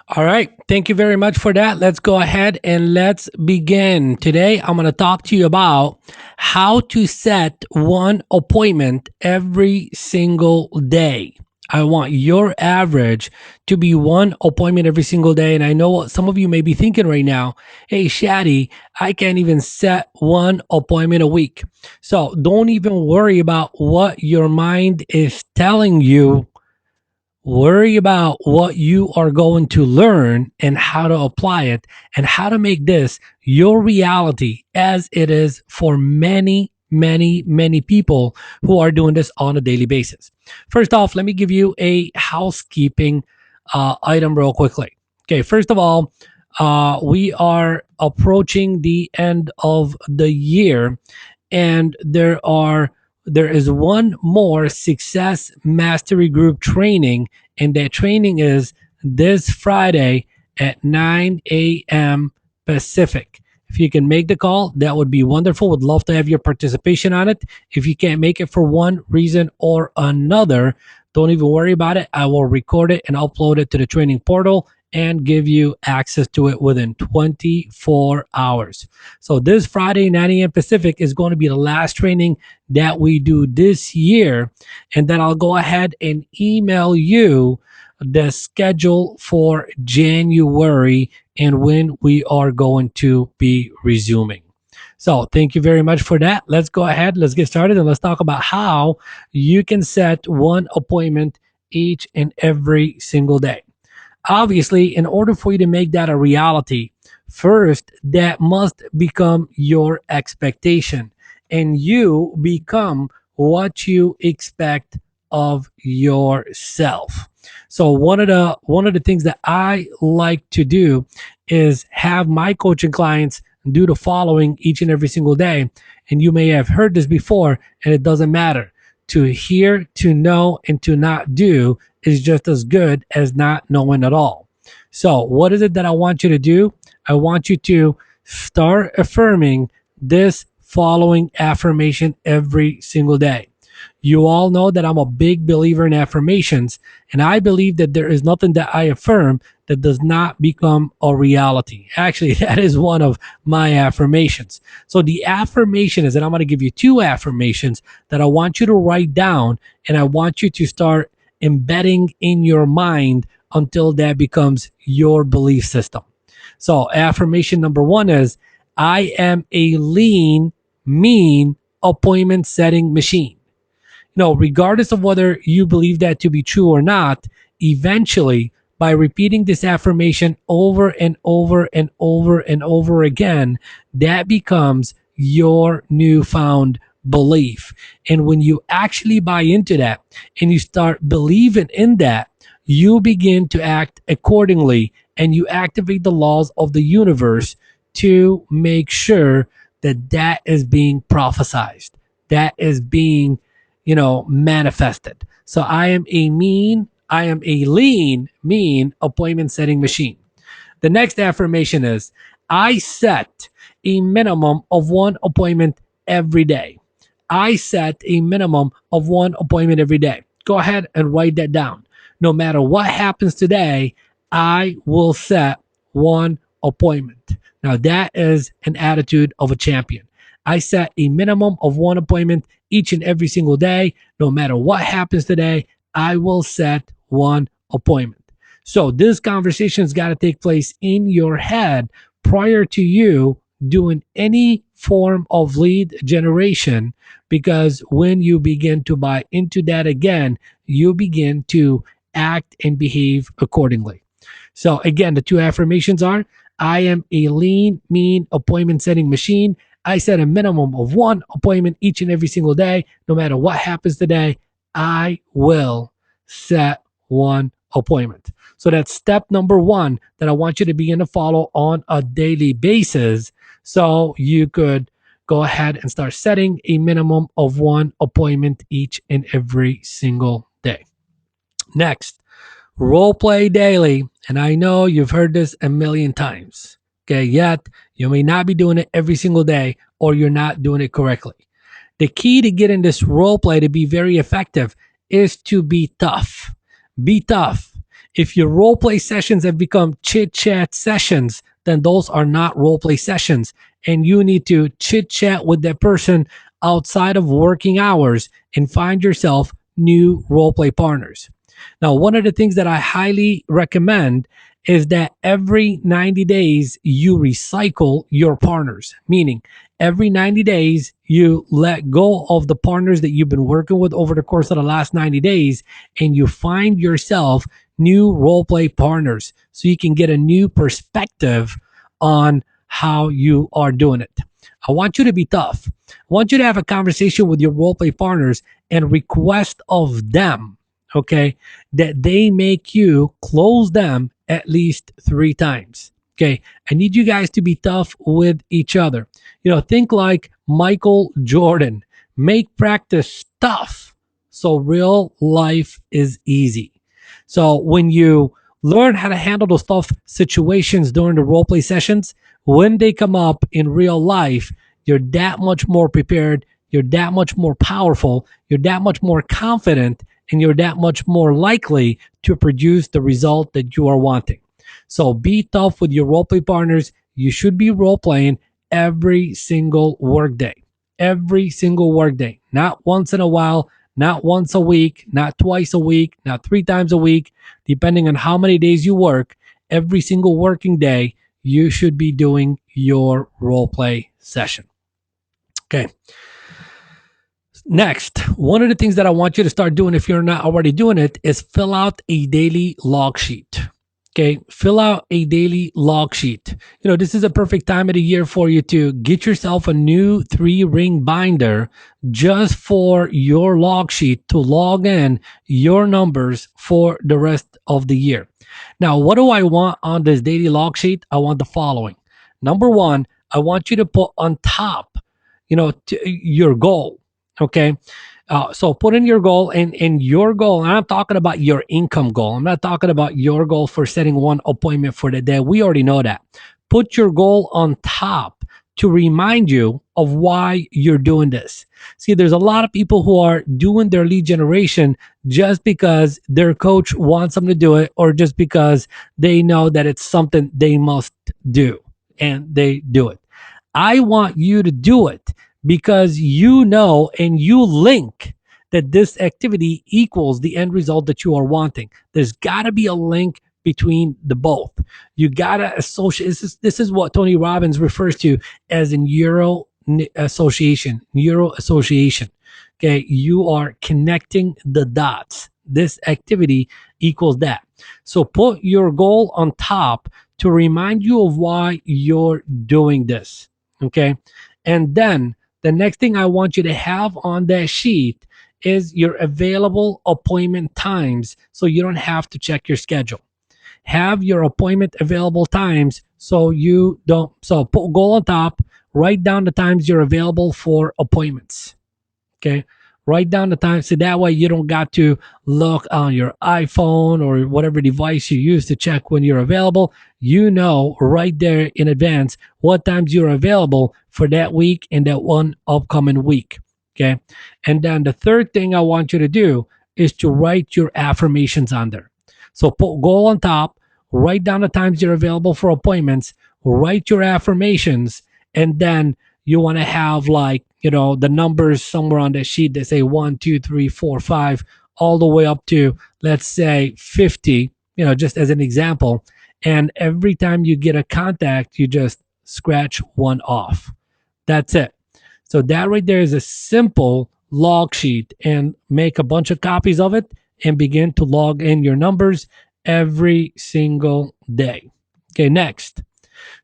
All right. Thank you very much for that. Let's go ahead and let's begin. Today, I'm going to talk to you about how to set one appointment every single day. I want your average to be one appointment every single day. And I know what some of you may be thinking right now. Hey, Shadi, I can't even set one appointment a week. So don't even worry about what your mind is telling you. Worry about what you are going to learn and how to apply it and how to make this your reality as it is for many, many, many people who are doing this on a daily basis. First off, let me give you a housekeeping item real quickly. Okay, first of all, we are approaching the end of the year, and there is one more success mastery group training, and that training is this Friday at 9 a.m. Pacific. If you can make the call, that would be wonderful. Would love to have your participation on it. If you can't make it for one reason or another, don't even worry about it. I will record it and upload it to the training portal and give you access to it within 24 hours. So this Friday, 9 a.m. Pacific, is going to be the last training that we do this year. And then I'll go ahead and email you the schedule for January and when we are going to be resuming. So thank you very much for that. Let's go ahead, let's get started, and let's talk about how you can set one appointment each and every single day. Obviously, in order for you to make that a reality, first, that must become your expectation, and you become what you expect of yourself. So one of the things that I like to do is have my coaching clients do the following each and every single day. And you may have heard this before, and it doesn't matter. To hear, to know, and to not do is just as good as not knowing at all. So, what is it that I want you to do? I want you to start affirming this following affirmation every single day. You all know that I'm a big believer in affirmations, and I believe that there is nothing that I affirm that does not become a reality. Actually, that is one of my affirmations. So, the affirmation is that I'm going to give you two affirmations that I want you to write down, and I want you to start embedding in your mind until that becomes your belief system. So, affirmation number one is I am a lean, mean appointment setting machine. Regardless of whether you believe that to be true or not, eventually, by repeating this affirmation over and over and over and over again, that becomes your newfound belief. And when you actually buy into that and you start believing in that, you begin to act accordingly and you activate the laws of the universe to make sure that that is being prophesized, that is being manifested. So I am a lean, mean appointment setting machine. The next affirmation is I set a minimum of one appointment every day. I set a minimum of one appointment every day. Go ahead and write that down. No matter what happens today, I will set one appointment. Now, that is an attitude of a champion. I set a minimum of one appointment each and every single day. No matter what happens today, I will set one appointment. So, this conversation's got to take place in your head prior to you doing any form of lead generation, because when you begin to buy into that again, you begin to act and behave accordingly. So again, the two affirmations are I am a lean, mean appointment setting machine. I set a minimum of one appointment each and every single day. No matter what happens today, I will set one appointment. So that's step number one that I want you to begin to follow on a daily basis, so you could go ahead and start setting a minimum of one appointment each and every single day. Next, role play daily. And I know you've heard this a million times. Okay, yet you may not be doing it every single day, or you're not doing it correctly. The key to getting this role play to be very effective is to be tough. Be tough. If your role play sessions have become chit chat sessions, then those are not role play sessions. And you need to chit chat with that person outside of working hours and find yourself new role play partners. Now, one of the things that I highly recommend is that every 90 days you recycle your partners, meaning every 90 days you let go of the partners that you've been working with over the course of the last 90 days and you find yourself new role play partners so you can get a new perspective on how you are doing it. I want you to be tough. I want you to have a conversation with your role play partners and request of them, okay, that they make you close them at least 3 times. Okay. I need you guys to be tough with each other. Think like Michael Jordan. Make practice tough so real life is easy. So when you learn how to handle those tough situations during the role play sessions, when they come up in real life, you're that much more prepared, you're that much more powerful, you're that much more confident, and you're that much more likely to produce the result that you are wanting. So be tough with your role play partners. You should be role playing every single workday. Every single workday. Not once in a while, not once a week, not twice a week, not 3 times a week, depending on how many days you work. Every single working day, you should be doing your role play session. Okay. Next, one of the things that I want you to start doing if you're not already doing it is fill out a daily log sheet. Okay, fill out a daily log sheet. This is a perfect time of the year for you to get yourself a new 3-ring binder just for your log sheet to log in your numbers for the rest of the year. Now, what do I want on this daily log sheet? I want the following. Number one, I want you to put on top, your goal. Okay. So put in your goal and your goal. And I'm talking about your income goal. I'm not talking about your goal for setting one appointment for the day. We already know that. Put your goal on top to remind you of why you're doing this. See, there's a lot of people who are doing their lead generation just because their coach wants them to do it or just because they know that it's something they must do and they do it. I want you to do it because you know and you link that this activity equals the end result that you are wanting. There's got to be a link between the both. You got to associate. This is what Tony Robbins refers to as in neuro association. Okay, you are connecting the dots. This activity equals that. So put your goal on top to remind you of why you're doing this. Okay, and then the next thing I want you to have on that sheet is your available appointment times so you don't have to check your schedule. Have your appointment available times so you don't. So put goal on top, write down the times you're available for appointments. Okay. Write down the time so that way you don't got to look on your iPhone or whatever device you use to check when you're available. You know right there in advance what times you're available for that week and that one upcoming week. Okay. And then the third thing I want you to do is to write your affirmations on there. So put goal on top, write down the times you're available for appointments, write your affirmations, and then you want to have the numbers somewhere on the sheet that say 1, 2, 3, 4, 5, all the way up to, let's say, 50, just as an example. And every time you get a contact, you just scratch one off. That's it. So that right there is a simple log sheet, and make a bunch of copies of it and begin to log in your numbers every single day. Okay, next.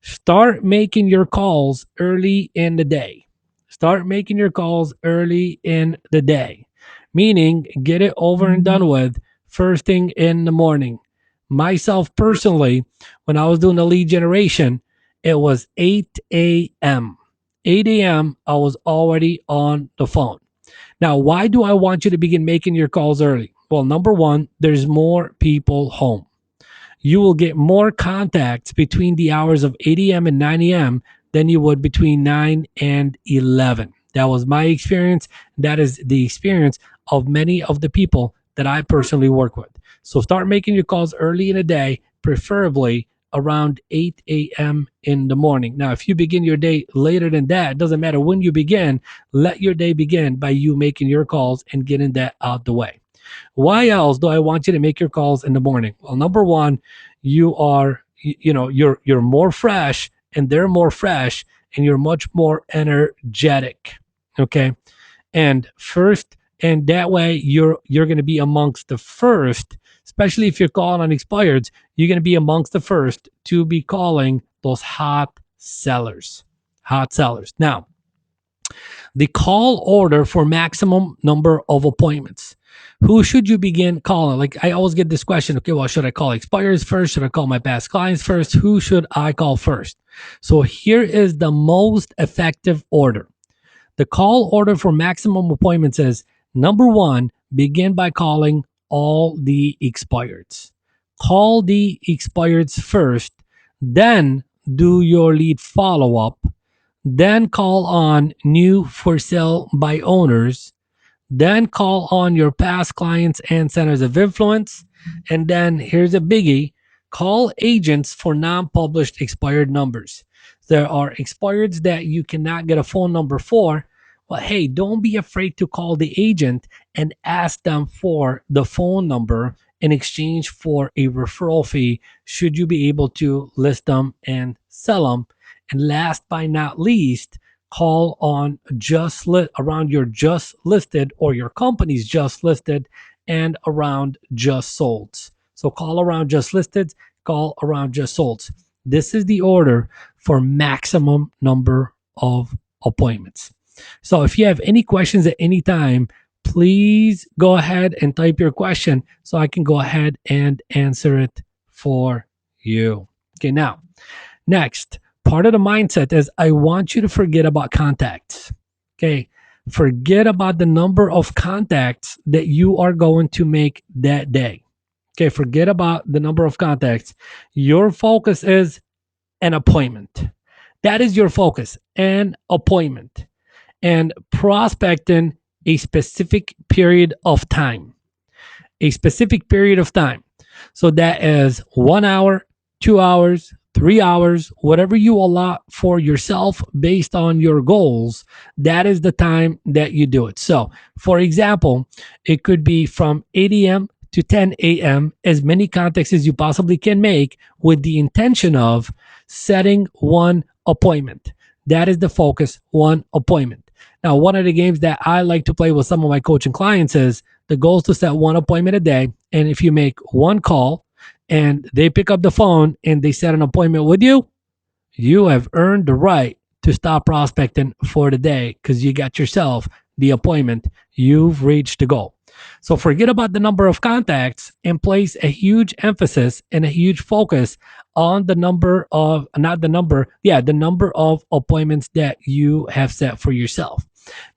Start making your calls early in the day. Start making your calls early in the day, meaning get it over and done with first thing in the morning. Myself personally, when I was doing the lead generation, it was 8 a.m. 8 a.m., I was already on the phone. Now, why do I want you to begin making your calls early? Well, number one, there's more people home. You will get more contacts between the hours of 8 a.m. and 9 a.m. than you would between 9 and 11. That was my experience. That is the experience of many of the people that I personally work with. So start making your calls early in the day, preferably around 8 a.m. in the morning. Now, if you begin your day later than that, it doesn't matter when you begin, let your day begin by you making your calls and getting that out the way. Why else do I want you to make your calls in the morning? Well, number one, you are you're more fresh and they're more fresh and you're much more energetic. Okay. And first, and that way you're going to be amongst the first, especially if you're calling on expireds, you're going to be amongst the first to be calling those hot sellers. Hot sellers. Now, the call order for maximum number of appointments. Who should you begin calling? Like I always get this question. Okay, well, should I call expires first? Should I call my past clients first? Who should I call first? So here is the most effective order. The call order for maximum appointments is number one, begin by calling all the expireds. Call the expireds first, then do your lead follow up, then call on new for sale by owners, then call on your past clients and centers of influence. And then here's a biggie, call agents for non published expired numbers. There are expireds that you cannot get a phone number for. Well, hey, don't be afraid to call the agent and ask them for the phone number in exchange for a referral fee, should you be able to list them and sell them. And last but not least, call on around your just listed or your company's just listed and around just solds. So call around just listed, call around just solds. This is the order for maximum number of appointments. So if you have any questions at any time, please go ahead and type your question so I can go ahead and answer it for you. Okay, now, next, part of the mindset is I want you to forget about contacts. Okay. Forget about the number of contacts that you are going to make that day. Okay. Forget about the number of contacts. Your focus is an appointment. That is your focus, an appointment, and prospecting a specific period of time. A specific period of time. So that is 1 hour, 2 hours, 3 hours, whatever you allot for yourself based on your goals. That is the time that you do it. So, for example, it could be from 8 a.m. to 10 a.m., as many contacts as you possibly can make with the intention of setting one appointment. That is the focus, one appointment. Now, one of the games that I like to play with some of my coaching clients is the goal is to set one appointment a day. And if you make one call and they pick up the phone and they set an appointment with you, you have earned the right to stop prospecting for the day because you got yourself the appointment. You've reached the goal. So forget about the number of contacts and place a huge emphasis and a huge focus on the number of, not the number, yeah, the number of appointments that you have set for yourself.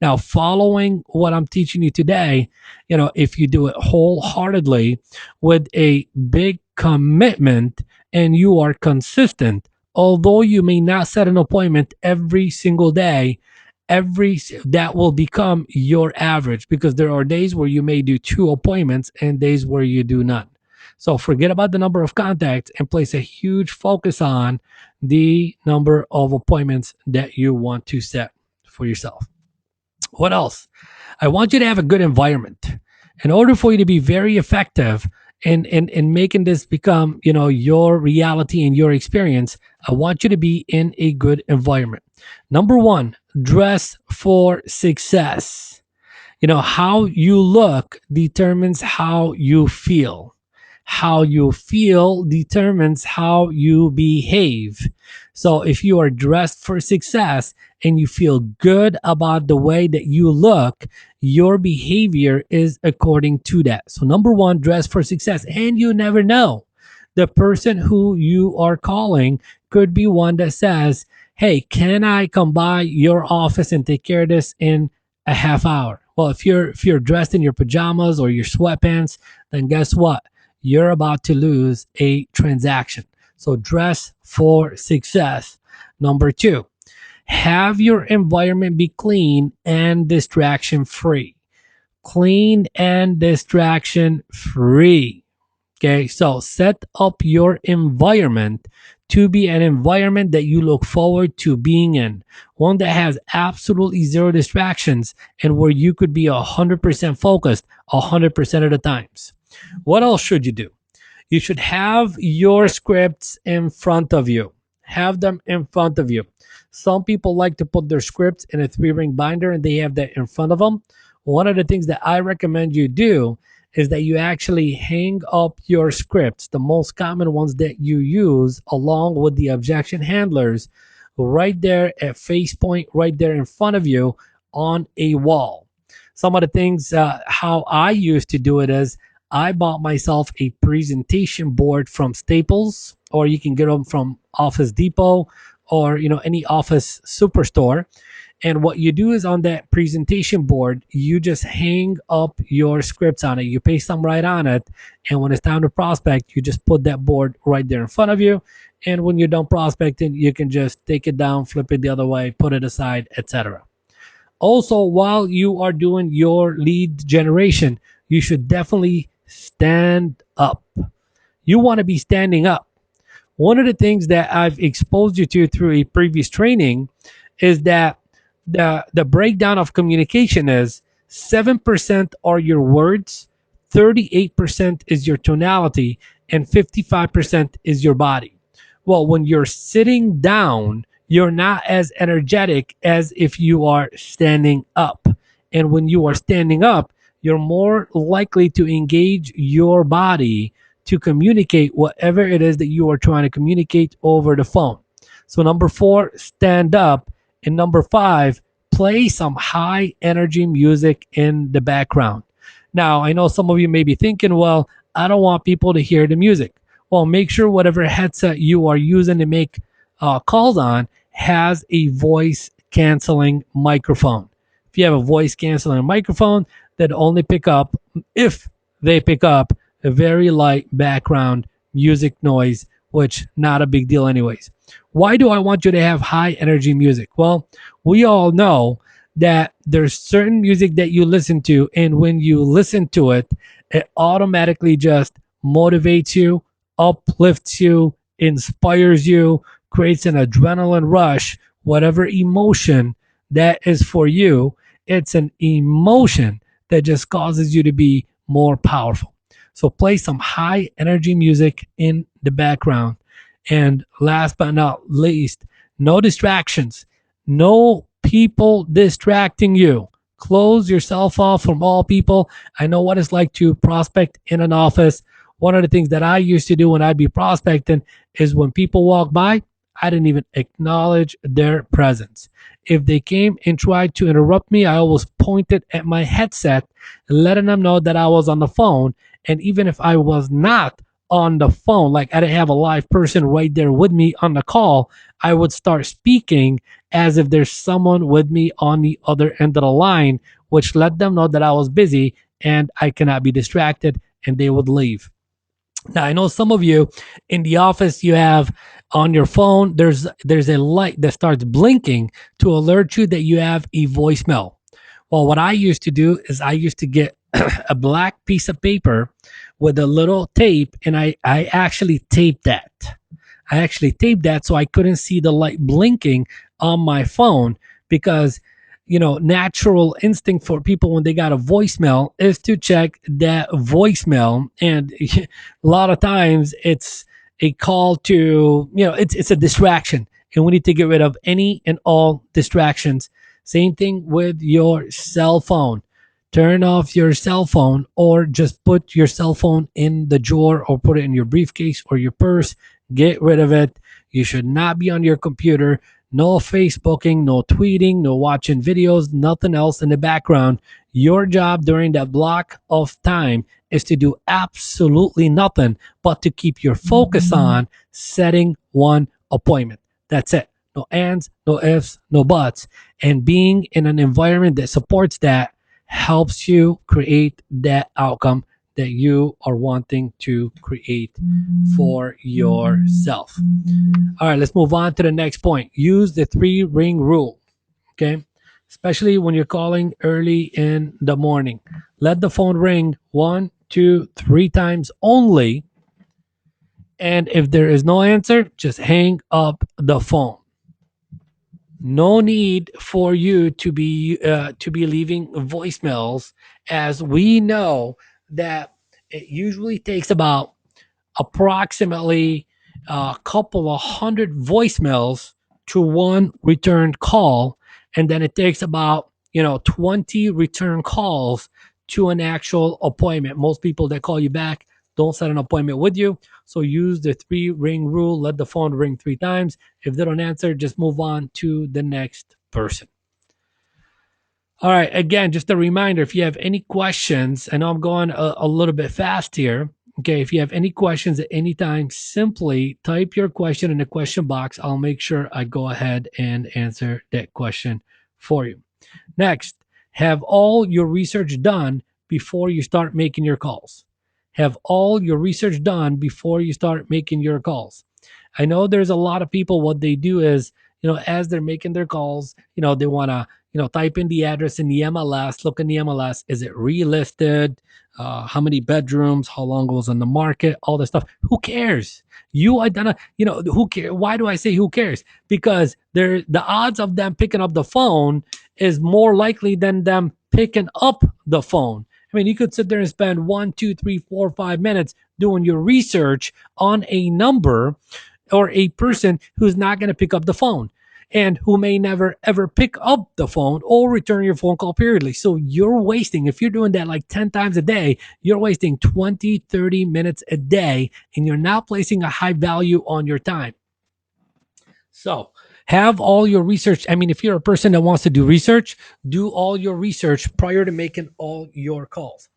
Now, following what I'm teaching you today, if you do it wholeheartedly with a big commitment and you are consistent, although you may not set an appointment every single day, that will become your average, because there are days where you may do two appointments and days where you do none. So forget about the number of contacts and place a huge focus on the number of appointments that you want to set for yourself. What else? I want you to have a good environment. In order for you to be very effective in making this become, your reality and your experience, I want you to be in a good environment. Number one, dress for success. How you look determines how you feel. How you feel determines how you behave. So if you are dressed for success and you feel good about the way that you look, your behavior is according to that. So number one, dress for success. And you never know. The person who you are calling could be one that says, hey, can I come by your office and take care of this in a half hour? Well, if you're dressed in your pajamas or your sweatpants, then guess what? You're about to lose a transaction. So dress for success. Number two, have your environment be clean and distraction free. clean and distraction free. Okay, so set up your environment to be an environment that you look forward to being in, one that has absolutely zero distractions and where you could be 100% focused 100% of the times. What else should you do? You should have your scripts in front of you. Have them in front of you. Some people like to put their scripts in a three-ring binder and they have that in front of them. One of the things that I recommend you do is that you actually hang up your scripts, the most common ones that you use, along with the objection handlers, right there at face point, right there in front of you on a wall. Some of the things, how I used to do it is I bought myself a presentation board from Staples, or you can get them from Office Depot, or any office superstore. And what you do is on that presentation board, you just hang up your scripts on it. You paste them right on it, and when it's time to prospect, you just put that board right there in front of you. And when you're done prospecting, you can just take it down, flip it the other way, put it aside, etc. Also, while you are doing your lead generation, you should definitely stand up. You want to be standing up. One of the things that I've exposed you to through a previous training is that the breakdown of communication is 7% are your words, 38% is your tonality, and 55% is your body. Well, when you're sitting down, you're not as energetic as if you are standing up. And when you are standing up, you're more likely to engage your body to communicate whatever it is that you are trying to communicate over the phone. So, number four, stand up. And number five, play some high energy music in the background. Now, I know some of you may be thinking, well, I don't want people to hear the music. Well, make sure whatever headset you are using to make calls on has a voice canceling microphone. If you have a voice canceling microphone that only pick up, if they pick up, a very light background music noise, which not a big deal anyways. Why do I want you to have high energy music? Well, we all know that there's certain music that you listen to, and when you listen to it, it automatically just motivates you, uplifts you, inspires you, creates an adrenaline rush, whatever emotion that is for you. It's an emotion that just causes you to be more powerful. So play some high energy music in the background. And last but not least, no distractions, no people distracting you. Close yourself off from all people. I know what it's like to prospect in an office. One of the things that I used to do when I'd be prospecting is when people walk by, I didn't even acknowledge their presence. If they came and tried to interrupt me, I always pointed at my headset, letting them know that I was on the phone. And even if I was not on the phone, like I didn't have a live person right there with me on the call, I would start speaking as if there's someone with me on the other end of the line, which let them know that I was busy and I cannot be distracted, and they would leave. Now I know some of you in the office, you have on your phone, there's a light that starts blinking to alert you that you have a voicemail. Well, what I used to do is I used to get a black piece of paper with a little tape, and I actually taped that. I actually taped that so I couldn't see the light blinking on my phone, because natural instinct for people when they got a voicemail is to check that voicemail. And a lot of times it's a call to, it's a distraction, and we need to get rid of any and all distractions. Same thing with your cell phone. Turn off your cell phone, or just put your cell phone in the drawer, or put it in your briefcase or your purse. Get rid of it. You should not be on your computer. No Facebooking, no tweeting, no watching videos, nothing else in the background. Your job during that block of time is to do absolutely nothing but to keep your focus on setting one appointment. That's it. No ands, no ifs, no buts. And being in an environment that supports that helps you create that outcome that you are wanting to create for yourself. All right, let's move on to the next point. Use the three ring rule. Okay. Especially when you're calling early in the morning. Let the phone ring one, two, three times only. And if there is no answer, just hang up the phone. No need for you to be leaving voicemails, as we know that it usually takes about approximately a couple of hundred voicemails to one returned call, and then it takes about 20 return calls to an actual appointment. Most people that call you back don't set an appointment with you, so use the three ring rule. Let the phone ring three times. If they don't answer, just move on to the next person. All right. Again, just a reminder, if you have any questions, I know I'm going a little bit fast here. Okay. If you have any questions at any time, simply type your question in the question box. I'll make sure I go ahead and answer that question for you. Next, have all your research done before you start making your calls. Have all your research done before you start making your calls. I know there's a lot of people, what they do is, as they're making their calls, they want to, type in the address in the MLS, look in the MLS, is it relisted? How many bedrooms? How long it was on the market? All this stuff. Who cares? You identify, who cares? Why do I say who cares? Because the odds of them picking up the phone is more likely than them picking up the phone. I mean, you could sit there and spend 1, 2, 3, 4, 5 minutes doing your research on a number or a person who's not going to pick up the phone and who may never ever pick up the phone or return your phone call periodically. So you're wasting, if you're doing that like 10 times a day, you're wasting 20, 30 minutes a day, and you're not placing a high value on your time. So have all your research. I mean, if you're a person that wants to do research, do all your research prior to making all your calls.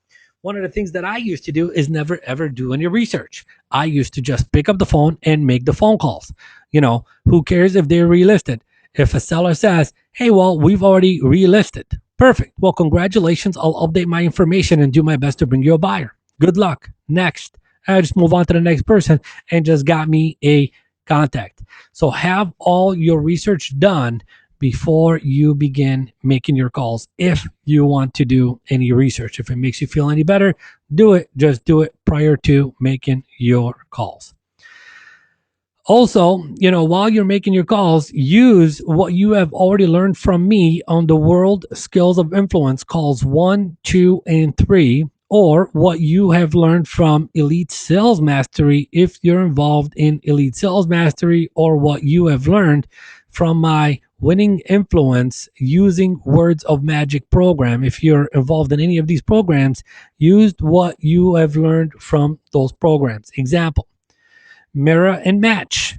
One of the things that I used to do is never ever do any research. I used to just pick up the phone and make the phone calls. Who cares if they're relisted? If a seller says, hey, well, we've already relisted. Perfect. Well, congratulations. I'll update my information and do my best to bring you a buyer. Good luck. Next. I just move on to the next person and just got me a contact. So have all your research done before you begin making your calls. If you want to do any research, if it makes you feel any better, do it. Just do it prior to making your calls. Also, while you're making your calls, use what you have already learned from me on the World Skills of Influence calls 1, 2, and 3, or what you have learned from Elite Sales Mastery if you're involved in Elite Sales Mastery, or what you have learned from my Winning Influence Using Words of Magic program. If you're involved in any of these programs, use what you have learned from those programs. Example: mirror and match.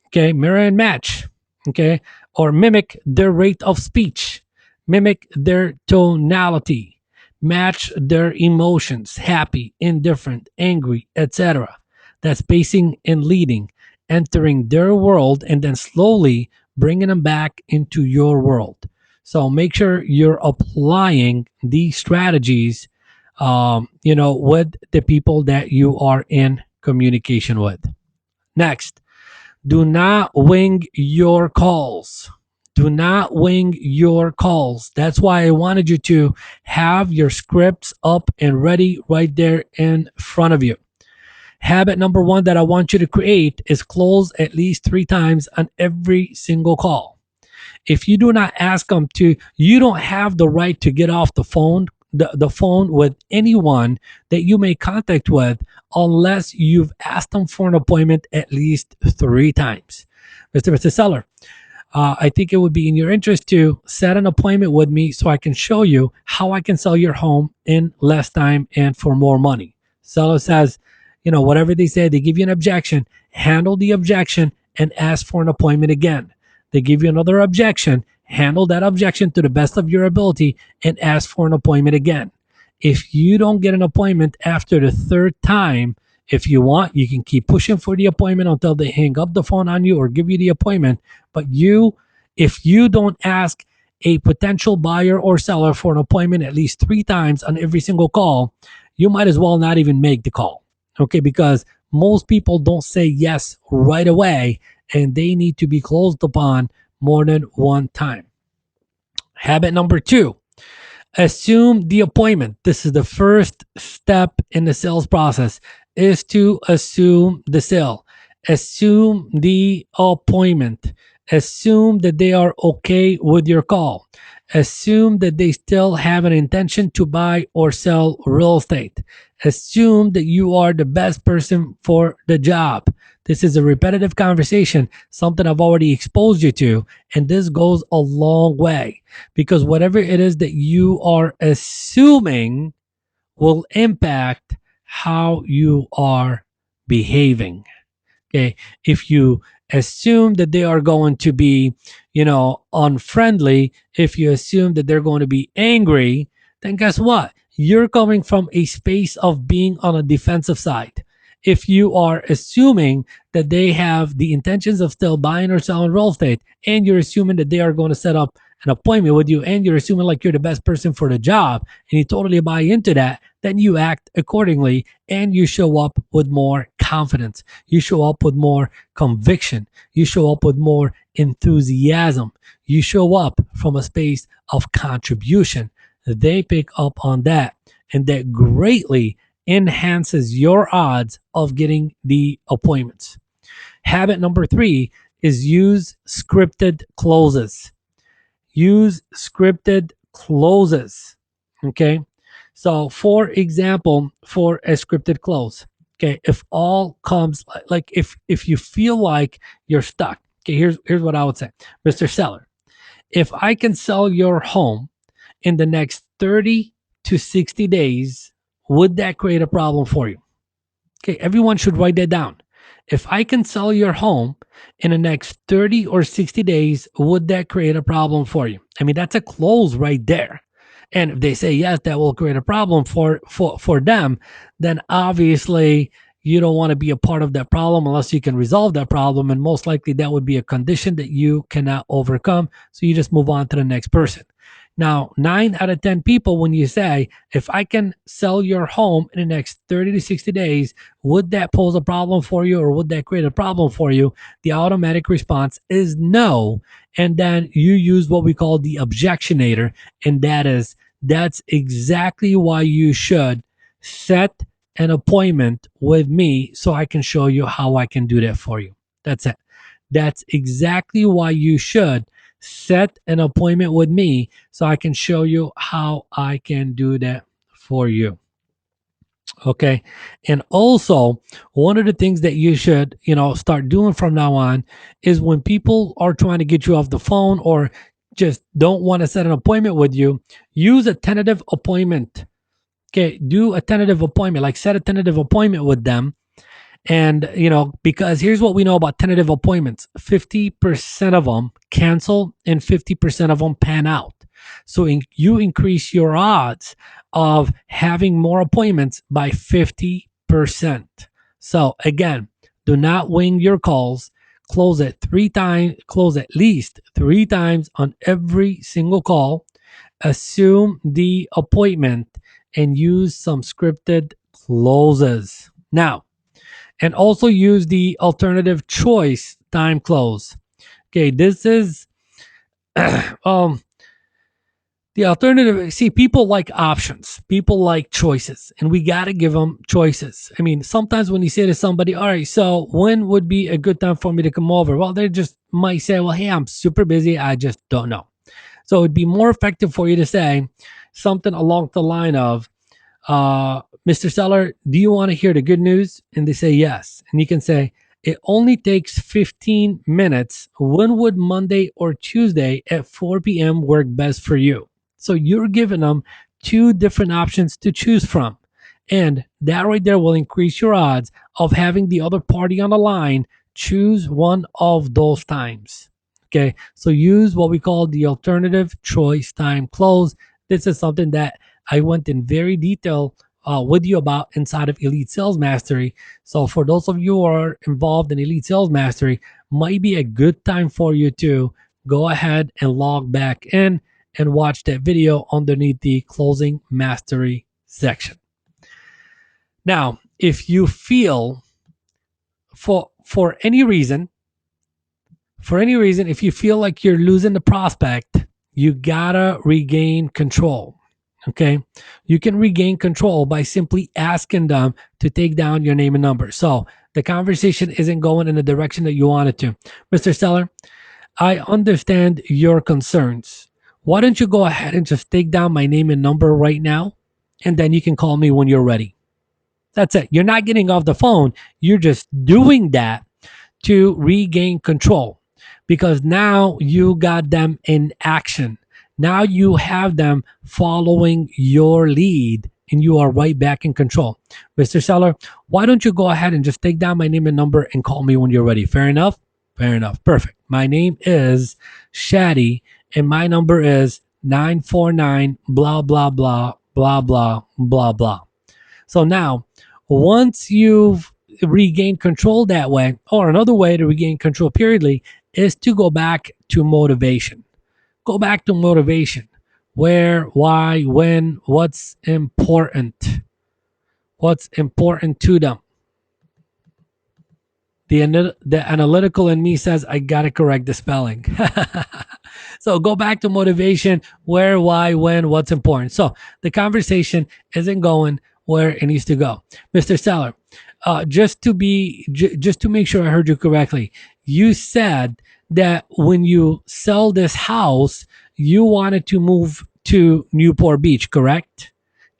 Okay, mirror and match. Okay, or mimic their rate of speech, mimic their tonality, match their emotions: happy, indifferent, angry, etc. That's pacing and leading, entering their world and then slowly bringing them back into your world. So make sure you're applying these strategies, with the people that you are in communication with. Next, do not wing your calls. Do not wing your calls. That's why I wanted you to have your scripts up and ready right there in front of you. Habit number one that I want you to create is close at least three times on every single call. If you do not ask them to, you don't have the right to get off the phone with anyone that you make contact with unless you've asked them for an appointment at least three times. Mr. Seller, I think it would be in your interest to set an appointment with me so I can show you how I can sell your home in less time and for more money. Seller says, whatever they say, they give you an objection, handle the objection and ask for an appointment again. They give you another objection, handle that objection to the best of your ability and ask for an appointment again. If you don't get an appointment after the third time, if you want, you can keep pushing for the appointment until they hang up the phone on you or give you the appointment. But if you don't ask a potential buyer or seller for an appointment at least three times on every single call, you might as well not even make the call. Okay, because most people don't say yes right away, and they need to be closed upon more than one time. Habit number two, Assume the appointment. This is the first step in the sales process, is to assume the sale. Assume the appointment. Assume that they are okay with your call. Assume that they still have an intention to buy or sell real estate. Assume that you are the best person for the job. This is a repetitive conversation, something I've already exposed you to, and this goes a long way because whatever it is that you are assuming will impact how you are behaving. Okay. If you assume that they are going to be, unfriendly, if you assume that they're going to be angry, then guess what? You're coming from a space of being on a defensive side. If you are assuming that they have the intentions of still buying or selling real estate, and you're assuming that they are going to set up an appointment with you, and you're assuming like you're the best person for the job, and you totally buy into that, then you act accordingly and you show up with more confidence. You show up with more conviction. You show up with more enthusiasm. You show up from a space of contribution. They pick up on that, and that greatly enhances your odds of getting the appointments. Habit number 3 is use scripted closes. Use scripted closes. Okay. So, for example, for a scripted close, okay, if all comes like if you feel like you're stuck, okay, here's what I would say, Mr. Seller, if I can sell your home in the next 30 to 60 days, would that create a problem for you? Okay, everyone should write that down. If I can sell your home in the next 30 or 60 days, would that create a problem for you? I mean, that's a close right there. And if they say yes, that will create a problem for them, then obviously you don't want to be a part of that problem unless you can resolve that problem. And most likely that would be a condition that you cannot overcome. So you just move on to the next person. Now, 9 out of 10 people, when you say, if I can sell your home in the next 30 to 60 days, would that pose a problem for you or would that create a problem for you? The automatic response is no. And then you use what we call the objectionator. And that's exactly why you should set an appointment with me so I can show you how I can do that for you. That's it. That's exactly why you should set an appointment with me so I can show you how I can do that for you. Okay. And also, one of the things that you should, start doing from now on is when people are trying to get you off the phone or just don't want to set an appointment with you, use a tentative appointment. Okay. Do a tentative appointment, like set a tentative appointment with them. And, because here's what we know about tentative appointments, 50% of them cancel and 50% of them pan out. So you increase your odds of having more appointments by 50%. So again, do not wing your calls. Close it 3 times, close at least 3 times on every single call. Assume the appointment and use some scripted closes. Now, and also use the alternative choice time close. Okay, this is um the alternative. See, people like options, people like choices, and we got to give them choices. I mean, sometimes when you say to somebody, all right, so when would be a good time for me to come over? Well, they just might say, well, hey, I'm super busy, I just don't know. So it'd be more effective for you to say something along the line of, Mr. Seller, do you want to hear the good news? And they say yes. And you can say, it only takes 15 minutes. When would Monday or Tuesday at 4 p.m. work best for you? So you're giving them 2 different options to choose from. And that right there will increase your odds of having the other party on the line choose one of those times. Okay. So use what we call the alternative choice time close. This is something that I went in very detail with you about inside of Elite Sales Mastery. So for those of you who are involved in Elite Sales Mastery, might be a good time for you to go ahead and log back in and watch that video underneath the closing mastery section. Now, if you feel for any reason, if you feel like you're losing the prospect, you gotta regain control. Okay. You can regain control by simply asking them to take down your name and number. So the conversation isn't going in the direction that you want it to. Mr. Seller, I understand your concerns. Why don't you go ahead and just take down my name and number right now? And then you can call me when you're ready. That's it. You're not getting off the phone. You're just doing that to regain control because now you got them in action. Now you have them following your lead and you are right back in control. Mr. Seller, why don't you go ahead and just take down my name and number and call me when you're ready? Fair enough? Fair enough. Perfect. My name is Chadi and my number is 949 blah blah blah blah blah blah blah. So now, once you've regained control that way, or another way to regain control periodly is to go back to motivation. Go back to motivation. Where, why, when, what's important to them. The analytical in me says I gotta correct the spelling. So go back to motivation, where, why, when, what's important. So the conversation isn't going where it needs to go. Mr. Seller, just to make sure I heard you correctly, you said that when you sell this house, you wanted to move to Newport Beach, correct?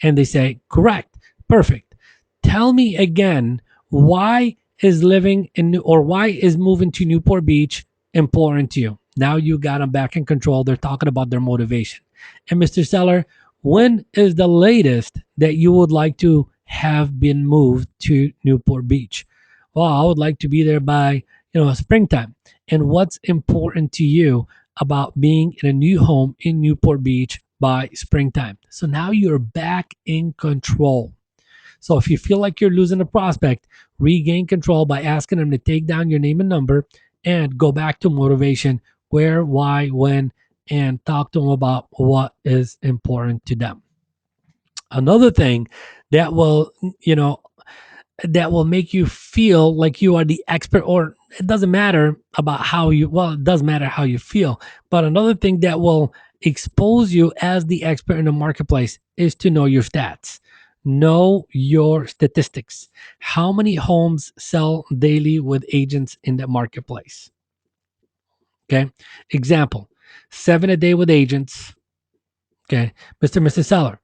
And they say, correct. Perfect. Tell me again, why is living in or why is moving to Newport Beach important to you? Now you got them back in control. They're talking about their motivation. And Mr. Seller, when is the latest that you would like to have been moved to Newport Beach? Well, I would like to be there by, springtime. And what's important to you about being in a new home in Newport Beach by springtime? So now you're back in control. So if you feel like you're losing a prospect, regain control by asking them to take down your name and number and go back to motivation, where, why, when, and talk to them about what is important to them. Another thing that will, you know, that will make you feel like you are the expert, or it doesn't matter about how you, well, it does matter how you feel, but another thing that will expose you as the expert in the marketplace is to know your stats. Know your statistics. How many homes sell daily with agents in the marketplace? Okay. Example, 7 a day with agents. Okay. Mr. Seller,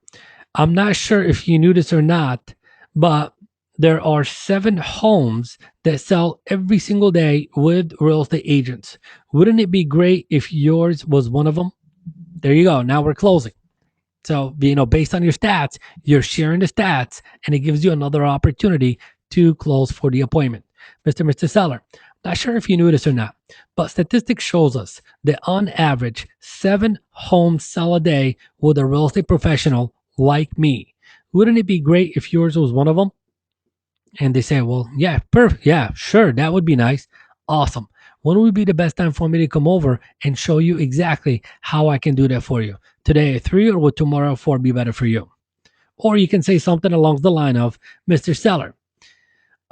I'm not sure if you knew this or not, but there are 7 homes that sell every single day with real estate agents. Wouldn't it be great if yours was one of them? There you go. Now we're closing. So, based on your stats, you're sharing the stats and it gives you another opportunity to close for the appointment. Mr. Seller, not sure if you knew this or not, but statistics shows us that on average, 7 homes sell a day with a real estate professional like me. Wouldn't it be great if yours was one of them? And they say, well, yeah, perfect. Yeah, sure. That would be nice. Awesome. When would be the best time for me to come over and show you exactly how I can do that for you? Today at 3, or would tomorrow at 4 be better for you? Or you can say something along the line of, Mr. Seller,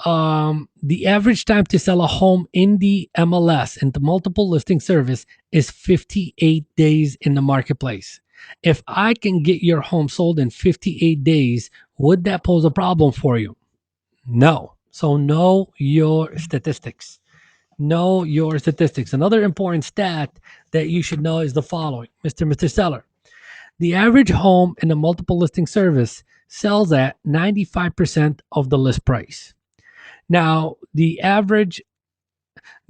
the average time to sell a home in the MLS, in the multiple listing service, is 58 days in the marketplace. If I can get your home sold in 58 days, would that pose a problem for you? No. So know your statistics. Know your statistics. Another important stat that you should know is the following, Mr. Seller. The average home in a multiple listing service sells at 95% of the list price. Now, the average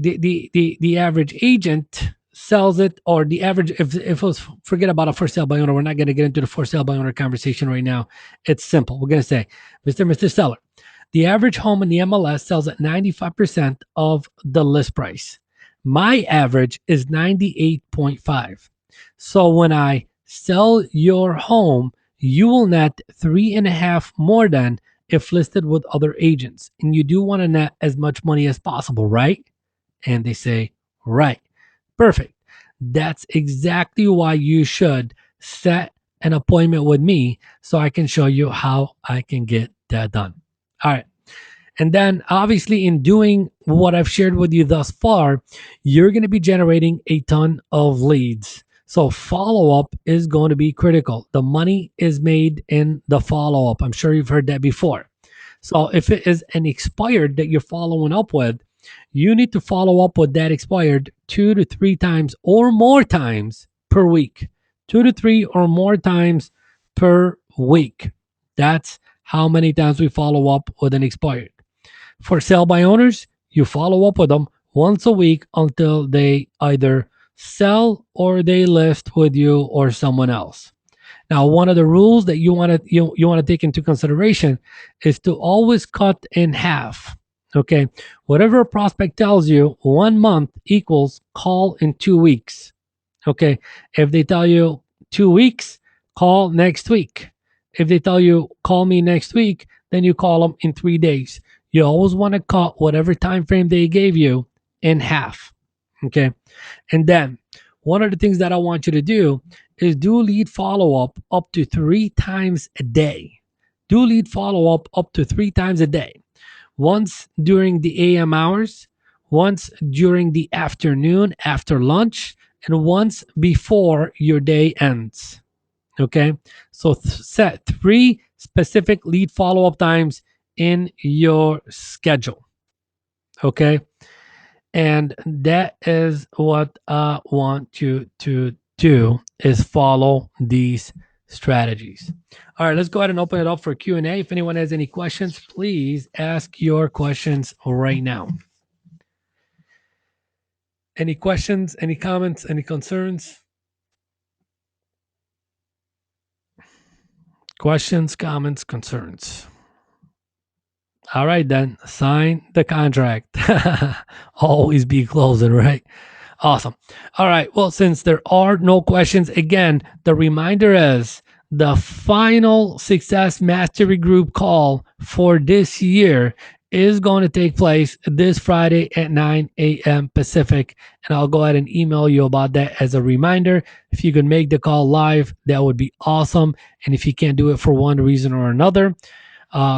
agent sells it, or the average, if it was, forget about a for sale by owner, we're not going to get into the for sale by owner conversation right now. It's simple. We're going to say, Mr. Seller, the average home in the MLS sells at 95% of the list price. My average is 98.5. So when I sell your home, you will net 3.5 more than if listed with other agents. And you do want to net as much money as possible, right? And they say, right. Perfect. That's exactly why you should set an appointment with me so I can show you how I can get that done. All right. And then obviously in doing what I've shared with you thus far, you're going to be generating a ton of leads. So follow up is going to be critical. The money is made in the follow up. I'm sure you've heard that before. So if it is an expired that you're following up with, you need to follow up with that expired 2 to 3 times or more times per week. 2 to 3 or more times per week. That's how many times we follow up with an expired. For sell by owners, you follow up with them once a week until they either sell or they list with you or someone else. Now, one of the rules that you want to take into consideration is to always cut in half. Okay, whatever a prospect tells you, 1 month equals call in 2 weeks. Okay, if they tell you 2 weeks, call next week. If they tell you call me next week, then you call them in 3 days. You always want to cut whatever time frame they gave you in half. Okay, and then one of the things that I want you to do is do lead follow up to 3 times a day. Do lead follow up to 3 times a day. Once during the AM hours, once during the afternoon after lunch, and once before your day ends. Okay. So set 3 specific lead follow up times in your schedule. Okay. And that is what I want you to do is follow these strategies. All right, let's go ahead and open it up for Q&A. If anyone has any questions, please ask your questions right now. Any questions, any comments, any concerns? Questions, comments, concerns. All right, then sign the contract. Always be closing, right? Awesome. All right. Well, since there are no questions, again, the reminder is the final Success Mastery Group call for this year is going to take place this Friday at 9 a.m. Pacific. And I'll go ahead and email you about that as a reminder. If you can make the call live, that would be awesome. And if you can't do it for one reason or another,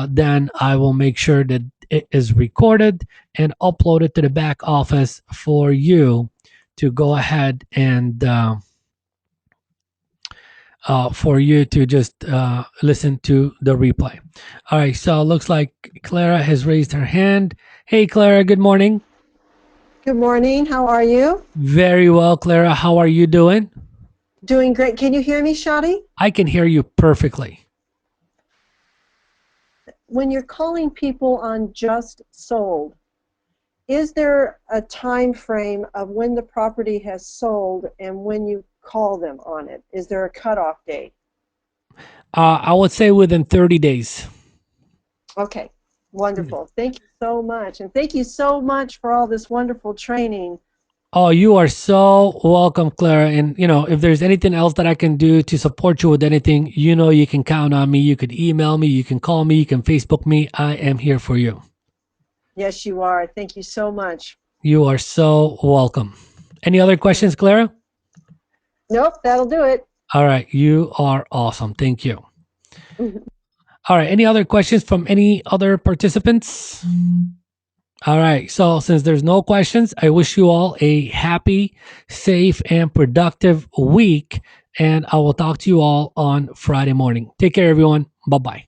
then I will make sure that it is recorded and uploaded to the back office for you to go ahead and for you to just listen to the replay. All right, so it looks like Clara has raised her hand. Hey, Clara, good morning. Good morning. How are you? Very well, Clara. How are you doing? Doing great. Can you hear me, Chadi? I can hear you perfectly. When you're calling people on just sold, is there a time frame of when the property has sold and when you call them on it? Is there a cutoff date? I would say within 30 days. Okay, wonderful. Thank you so much. And thank you so much for all this wonderful training. Oh, you are so welcome, Clara. And, if there's anything else that I can do to support you with anything, you can count on me. You could email me, you can call me, you can Facebook me. I am here for you. Yes, you are. Thank you so much. You are so welcome. Any other questions, Clara? Nope, that'll do it. All right. You are awesome. Thank you. All right. Any other questions from any other participants? All right. So, since there's no questions, I wish you all a happy, safe, and productive week. And I will talk to you all on Friday morning. Take care, everyone. Bye bye.